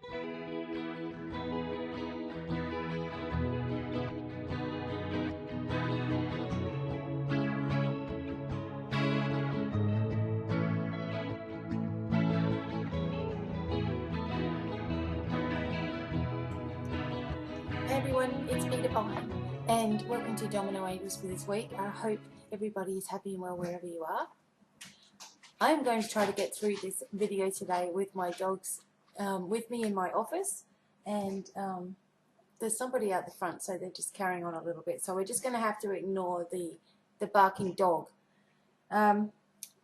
Hey everyone, it's BDevine and welcome to Domino Angels for this week. I hope everybody is happy and well wherever you are. I'm going to try to get through this video today with my dogs with me in my office, and there's somebody out the front, so they're just carrying on a little bit, so we're just going to have to ignore the barking dog.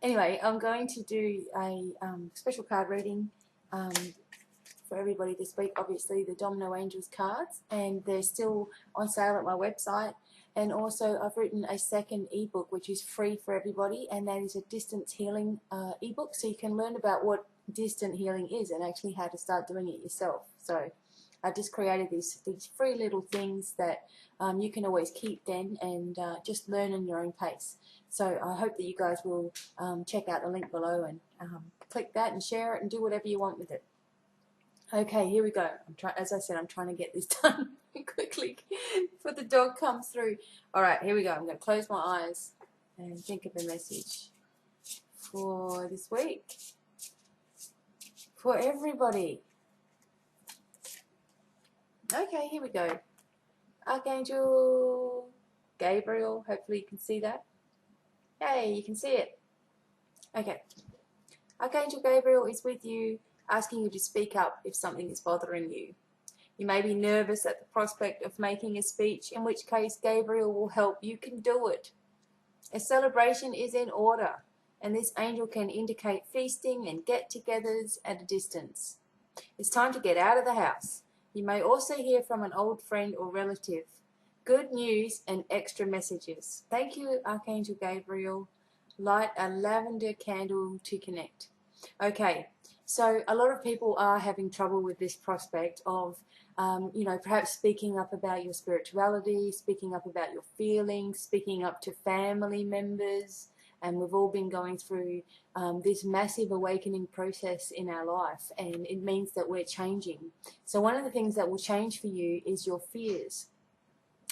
Anyway, I'm going to do a special card reading for everybody this week. Obviously the Domino Angels cards, and they're still on sale at my website. And also I've written a second ebook which is free for everybody, and that is a distance healing ebook, so you can learn about what distant healing is and actually how to start doing it yourself. So I just created these free little things that you can always keep then and just learn in your own pace. So I hope that you guys will check out the link below and click that and share it and do whatever you want with it. Okay, here we go. As I said, I'm trying to get this done quickly before the dog comes through. All right, here we go. I'm going to close my eyes and think of a message for this week for everybody. Okay, here we go. Archangel Gabriel. Hopefully you can see that. Yay, you can see it. Okay. Archangel Gabriel is with you, asking you to speak up if something is bothering you. You may be nervous at the prospect of making a speech, in which case Gabriel will help. You can do it. A celebration is in order, and this angel can indicate feasting and get-togethers at a distance. It's time to get out of the house. You may also hear from an old friend or relative. Good news and extra messages. Thank you, Archangel Gabriel. Light a lavender candle to connect. Okay. So a lot of people are having trouble with this prospect of, you know, perhaps speaking up about your spirituality, speaking up about your feelings, speaking up to family members. And we've all been going through this massive awakening process in our life, and it means that we're changing. So one of the things that will change for you is your fears.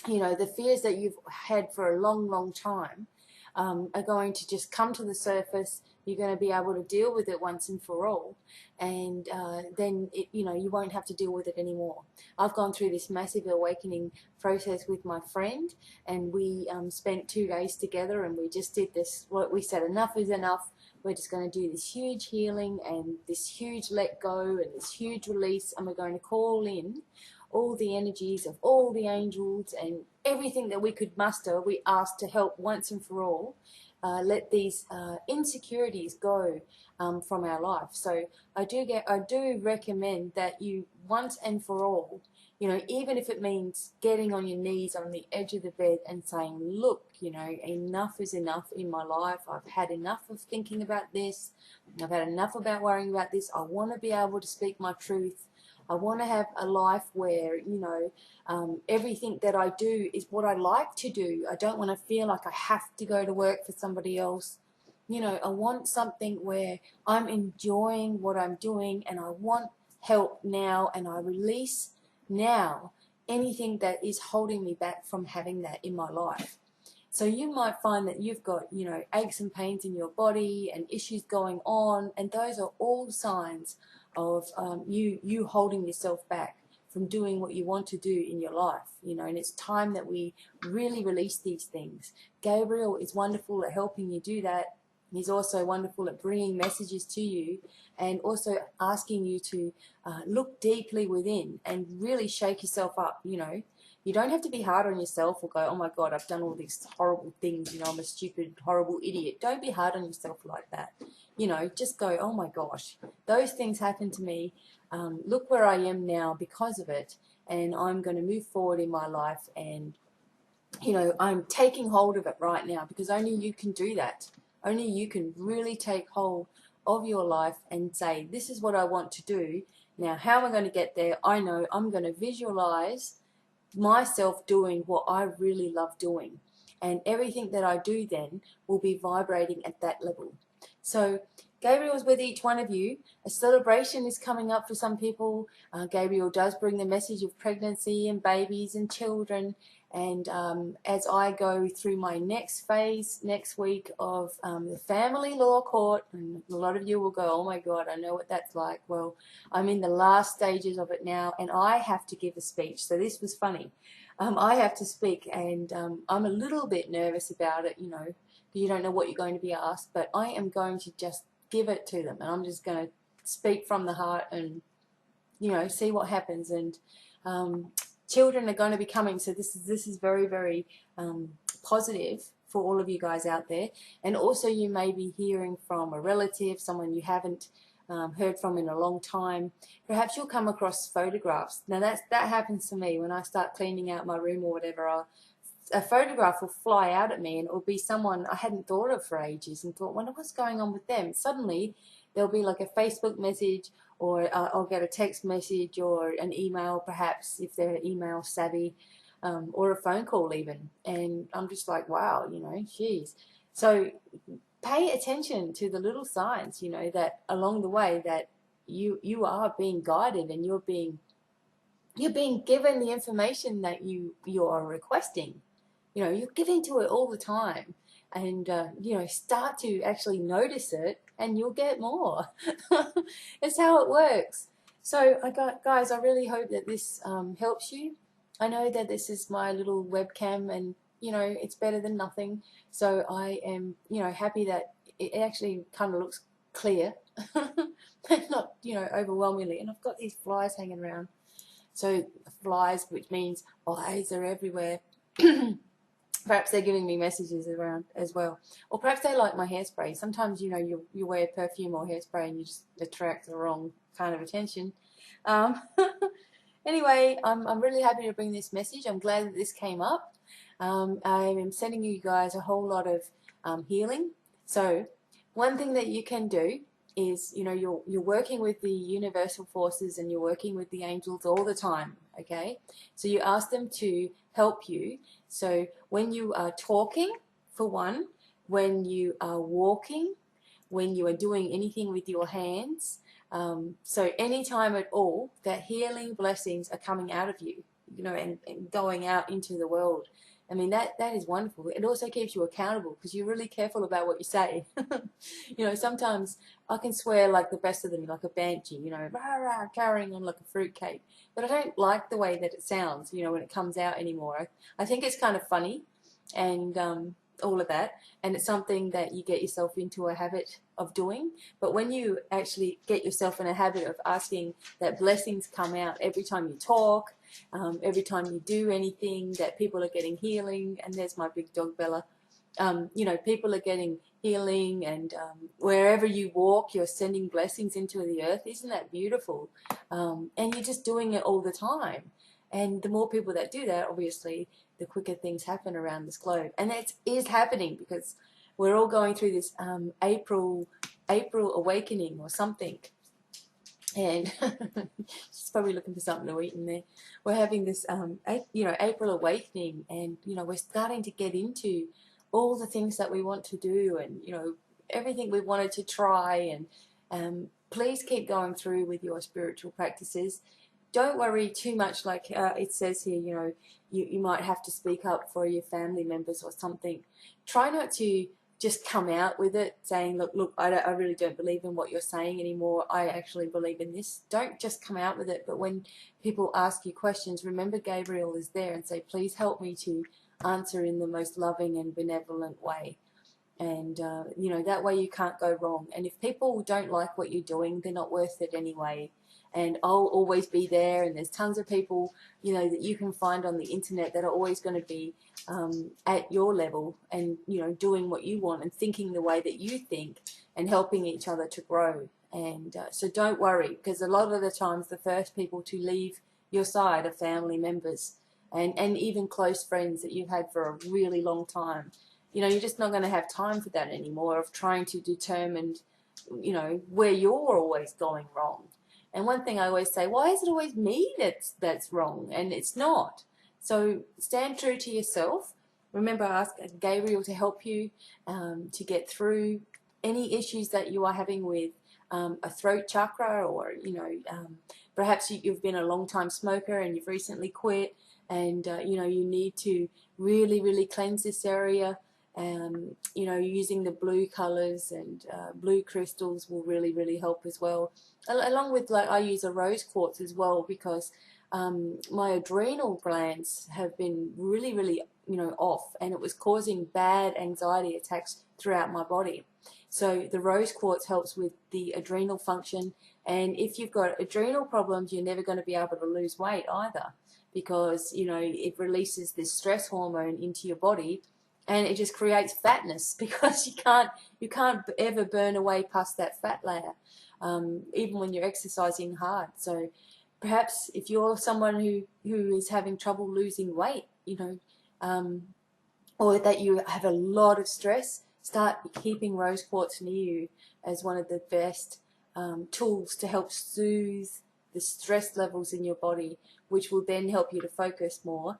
You know, the fears that you've had for a long, long time are going to just come to the surface. You're going to be able to deal with it once and for all, and then you know, you won't have to deal with it anymore. I've gone through this massive awakening process with my friend, and we spent 2 days together, and we just did this. What we said, enough is enough. We're just going to do this huge healing and this huge let go and this huge release, and we're going to call in all the energies of all the angels and everything that we could muster. We asked to help once and for all. Let these insecurities go from our life. So I do recommend that you once and for all, you know, even if it means getting on your knees on the edge of the bed and saying, look, you know, enough is enough in my life. I've had enough of thinking about this. I've had enough about worrying about this. I want to be able to speak my truth. I want to have a life where, you know, everything that I do is what I like to do. I don't want to feel like I have to go to work for somebody else. You know, I want something where I'm enjoying what I'm doing, and I want help now, and I release now anything that is holding me back from having that in my life. So you might find that you've got, you know, aches and pains in your body and issues going on, and those are all signs of you holding yourself back from doing what you want to do in your life, you know, and it's time that we really release these things. Gabriel is wonderful at helping you do that. He's also wonderful at bringing messages to you, and also asking you to look deeply within and really shake yourself up. You know, you don't have to be hard on yourself or go, oh my God, I've done all these horrible things, you know, I'm a stupid, horrible idiot. Don't be hard on yourself like that. You know, just go, oh my gosh, those things happened to me. Look where I am now because of it, and I'm going to move forward in my life, and, you know, I'm taking hold of it right now, because only you can do that. Only you can really take hold of your life and say, this is what I want to do. Now, how am I going to get there? I know I'm going to visualize myself doing what I really love doing, and everything that I do then will be vibrating at that level. So Gabriel's with each one of you. A celebration is coming up for some people. Gabriel does bring the message of pregnancy and babies and children. And as I go through my next phase next week of the family law court, and a lot of you will go, oh my God, I know what that's like. Well, I'm in the last stages of it now, and I have to give a speech. So this was funny. I have to speak, and I'm a little bit nervous about it, you know, because you don't know what you're going to be asked, but I am going to just give it to them, and I'm just going to speak from the heart and, you know, see what happens. And children are going to be coming, so this is very, very positive for all of you guys out there. And also you may be hearing from a relative, someone you haven't heard from in a long time. Perhaps you'll come across photographs. Now that happens to me when I start cleaning out my room or whatever. A photograph will fly out at me, and it will be someone I hadn't thought of for ages, and thought, wonder what's going on with them. Suddenly there'll be like a Facebook message, or I'll get a text message or an email, perhaps if they're email savvy, or a phone call even, and I'm just like, wow, you know, geez. So pay attention to the little signs, you know, that along the way that you are being guided, and you're being given the information that you're requesting. You know, you're giving to it all the time, and you know, start to actually notice it, and you'll get more. That's how it works. So guys, I really hope that this helps you. I know that this is my little webcam, and you know, it's better than nothing. So I am, you know, happy that it actually kind of looks clear, but not, you know, overwhelmingly. And I've got these flies hanging around. So flies, which means eyes are everywhere. Perhaps they're giving me messages around as well. Or perhaps they like my hairspray. Sometimes, you know, you wear perfume or hairspray and you just attract the wrong kind of attention. Anyway, I'm really happy to bring this message. I'm glad that this came up. I am sending you guys a whole lot of healing. So one thing that you can do is, you know, you're working with the universal forces, and you're working with the angels all the time, okay? So you ask them to help you. So when you are talking, for one, when you are walking, when you are doing anything with your hands, so anytime at all that healing blessings are coming out of you, you know, and going out into the world. I mean, that is wonderful. It also keeps you accountable, because you're really careful about what you say. You know, sometimes I can swear like the best of them, like a banshee, you know, rah, rah, carrying on like a fruitcake. But I don't like the way that it sounds, you know, when it comes out anymore. I think it's kind of funny, and all of that. And it's something that you get yourself into a habit of doing. But when you actually get yourself in a habit of asking that blessings come out every time you talk, every time you do anything, that people are getting healing. And there's my big dog Bella. You know, people are getting healing, and wherever you walk, you're sending blessings into the earth. Isn't that beautiful? And you're just doing it all the time. And the more people that do that, obviously, the quicker things happen around this globe. And that is happening, because we're all going through this April awakening or something. And she's probably looking for something to eat in there. We're having this, you know, April awakening, and, you know, we're starting to get into all the things that we want to do, and, you know, everything we wanted to try. And please keep going through with your spiritual practices. Don't worry too much, like it says here, you know, you might have to speak up for your family members or something. Try not to just come out with it saying, look, I really don't believe in what you're saying anymore. I actually believe in this. Don't just come out with it. But when people ask you questions, remember Gabriel is there, and say, please help me to answer in the most loving and benevolent way. And, you know, that way you can't go wrong. And if people don't like what you're doing, they're not worth it anyway. And I'll always be there, and there's tons of people, you know, that you can find on the internet that are always going to be at your level, and, you know, doing what you want and thinking the way that you think, and helping each other to grow. And so don't worry, because a lot of the times the first people to leave your side are family members, and even close friends that you've had for a really long time. You know, you're just not going to have time for that anymore, of trying to determine, you know, where you're always going wrong. And one thing I always say, why is it always me that's wrong? And it's not. So stand true to yourself. Remember, ask Gabriel to help you to get through any issues that you are having with a throat chakra, or perhaps you've been a long time smoker and you've recently quit, and you need to really cleanse this area. Using the blue colors and blue crystals will really help as well. Along with, like, I use a rose quartz as well, because my adrenal glands have been really off, and it was causing bad anxiety attacks throughout my body. So the rose quartz helps with the adrenal function, and if you've got adrenal problems, you're never going to be able to lose weight either, because it releases this stress hormone into your body, and it just creates fatness because you can't ever burn away past that fat layer, even when you're exercising hard. So perhaps if you're someone who is having trouble losing weight, or that you have a lot of stress, start keeping rose quartz near you as one of the best tools to help soothe the stress levels in your body, which will then help you to focus more,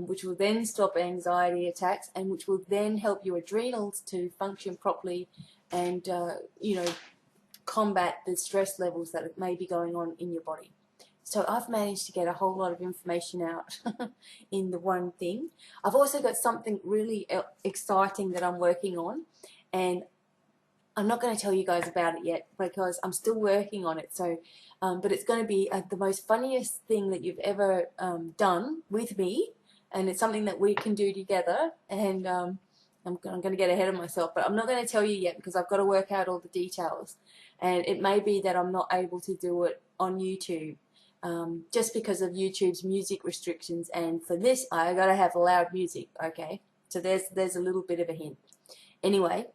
which will then stop anxiety attacks, and which will then help your adrenals to function properly, and combat the stress levels that may be going on in your body. So I've managed to get a whole lot of information out in the one thing. I've also got something really exciting that I'm working on, and I'm not going to tell you guys about it yet because I'm still working on it. So, but it's going to be the most funniest thing that you've ever done with me, and it's something that we can do together. And I'm going to get ahead of myself, but I'm not going to tell you yet because I've got to work out all the details. And it may be that I'm not able to do it on YouTube, just because of YouTube's music restrictions. And for this, I got to have loud music. Okay, so there's a little bit of a hint. Anyway,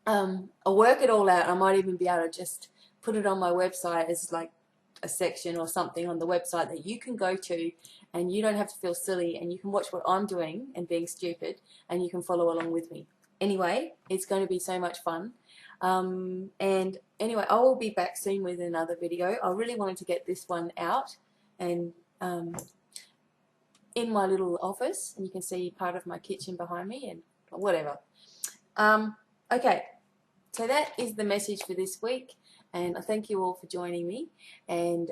I'll work it all out. I might even be able to just put it on my website as like a section or something on the website that you can go to, and you don't have to feel silly, and you can watch what I'm doing and being stupid, and you can follow along with me. Anyway, it's going to be so much fun. And anyway, I will be back soon with another video. I really wanted to get this one out, and in my little office, and you can see part of my kitchen behind me and whatever. Okay, so that is the message for this week, and I thank you all for joining me, and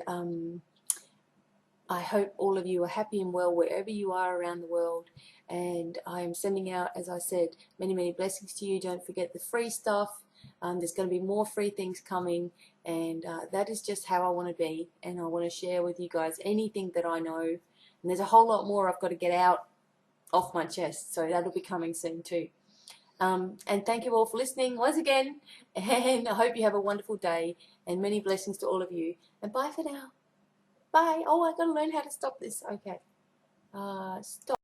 I hope all of you are happy and well wherever you are around the world. And I am sending out, as I said, many blessings to you. Don't forget the free stuff. There's going to be more free things coming, and that is just how I want to be, and I want to share with you guys anything that I know. And there's a whole lot more I've got to get out off my chest, so that'll be coming soon too. And thank you all for listening once again, and I hope you have a wonderful day, and many blessings to all of you, and bye for now. Bye. Oh, I got to learn how to stop this. Okay. Stop.